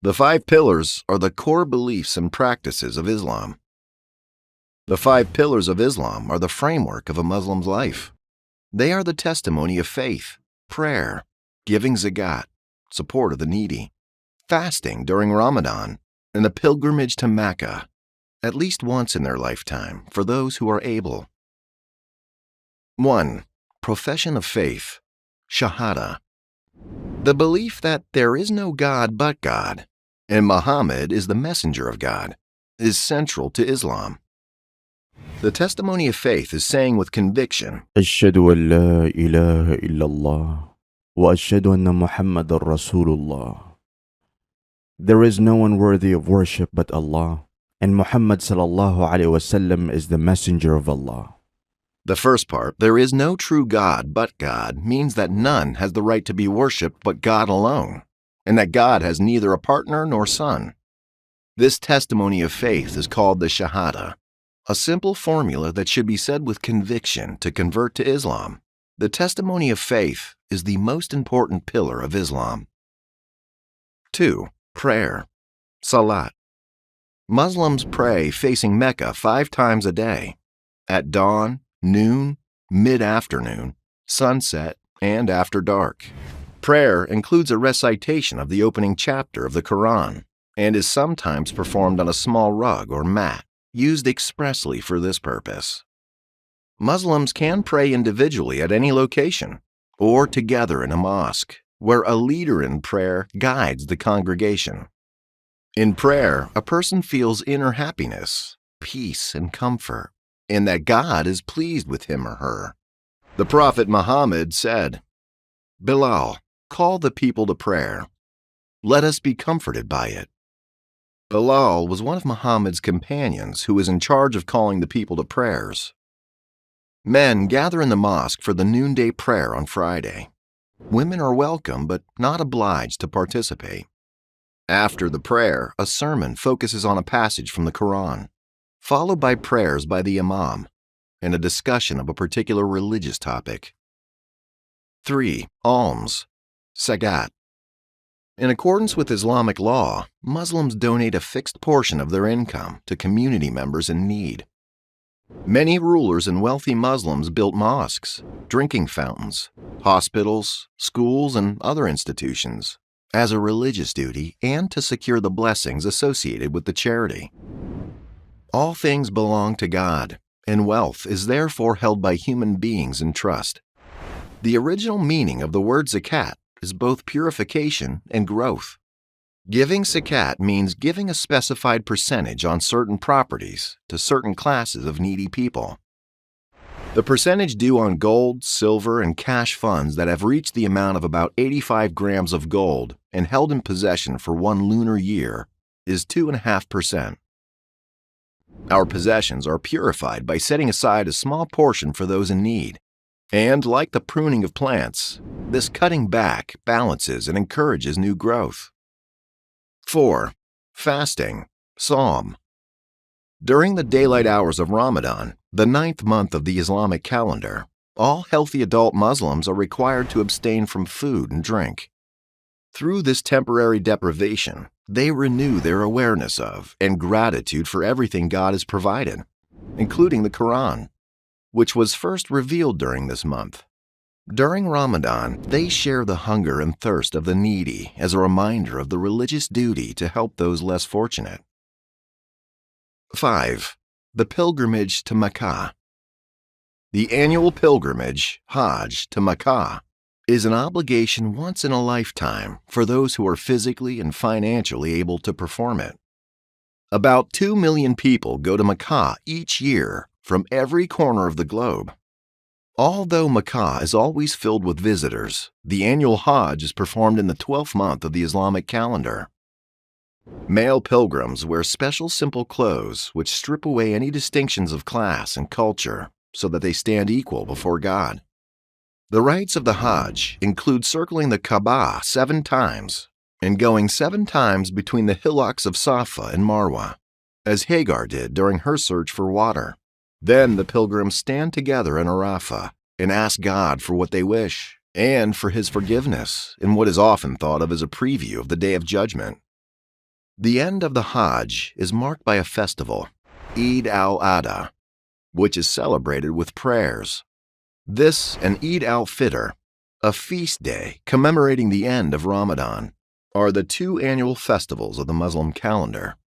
The five pillars are the core beliefs and practices of Islam. The five pillars of Islam are the framework of a Muslim's life. They are the testimony of faith, prayer, giving zakat, support of the needy, fasting during Ramadan, and the pilgrimage to Mecca, at least once in their lifetime for those who are able. 1. Profession of faith, Shahada. The belief that there is no God but God, and Muhammad is the messenger of God, is central to Islam. The testimony of faith is saying with conviction, أشهد أن لا إله إلا الله وأشهد أن محمد رسول الله. There is no one worthy of worship but Allah, and Muhammad sallallahu alaihi wasallam is the messenger of Allah. The first part, there is no true God but God, means that none has the right to be worshipped but God alone, and that God has neither a partner nor son. This testimony of faith is called the Shahada, a simple formula that should be said with conviction to convert to Islam. The testimony of faith is the most important pillar of Islam. 2. Prayer, Salat. Muslims pray facing Mecca 5 times a day, at dawn, noon, mid-afternoon, sunset, and after dark. Prayer includes a recitation of the opening chapter of the Quran and is sometimes performed on a small rug or mat, used expressly for this purpose. Muslims can pray individually at any location or together in a mosque, where a leader in prayer guides the congregation. In prayer, a person feels inner happiness, peace, and comfort, and that God is pleased with him or her. The Prophet Muhammad said, "Bilal, call the people to prayer. Let us be comforted by it." Bilal was one of Muhammad's companions who was in charge of calling the people to prayers. Men gather in the mosque for the noonday prayer on Friday. Women are welcome but not obliged to participate. After the prayer, a sermon focuses on a passage from the Quran, followed by prayers by the Imam and a discussion of a particular religious topic. 3. Alms, Zakat. In accordance with Islamic law, Muslims donate a fixed portion of their income to community members in need. Many rulers and wealthy Muslims built mosques, drinking fountains, hospitals, schools, and other institutions as a religious duty and to secure the blessings associated with the charity. All things belong to God, and wealth is therefore held by human beings in trust. The original meaning of the word zakat is both purification and growth. Giving zakat means giving a specified percentage on certain properties to certain classes of needy people. The percentage due on gold, silver, and cash funds that have reached the amount of about 85 grams of gold and held in possession for 1 lunar year is 2.5%. Our possessions are purified by setting aside a small portion for those in need. And like the pruning of plants, this cutting back balances and encourages new growth. 4. Fasting, Psalm. During the daylight hours of Ramadan, the 9th month of the Islamic calendar, all healthy adult Muslims are required to abstain from food and drink. Through this temporary deprivation, they renew their awareness of and gratitude for everything God has provided, including the Quran, which was first revealed during this month. During Ramadan, they share the hunger and thirst of the needy as a reminder of the religious duty to help those less fortunate. 5. The pilgrimage to Mecca. The annual pilgrimage, Hajj, to Mecca is an obligation once in a lifetime for those who are physically and financially able to perform it. About 2 million people go to Mecca each year from every corner of the globe. Although Mecca is always filled with visitors, the annual Hajj is performed in the 12th month of the Islamic calendar. Male pilgrims wear special simple clothes which strip away any distinctions of class and culture so that they stand equal before God. The rites of the Hajj include circling the Kaaba 7 times and going 7 times between the hillocks of Safa and Marwa, as Hagar did during her search for water. Then the pilgrims stand together in Arafah and ask God for what they wish and for His forgiveness in what is often thought of as a preview of the Day of Judgment. The end of the Hajj is marked by a festival, Eid al-Adha, which is celebrated with prayers. This and Eid al-Fitr, a feast day commemorating the end of Ramadan, are the two annual festivals of the Muslim calendar.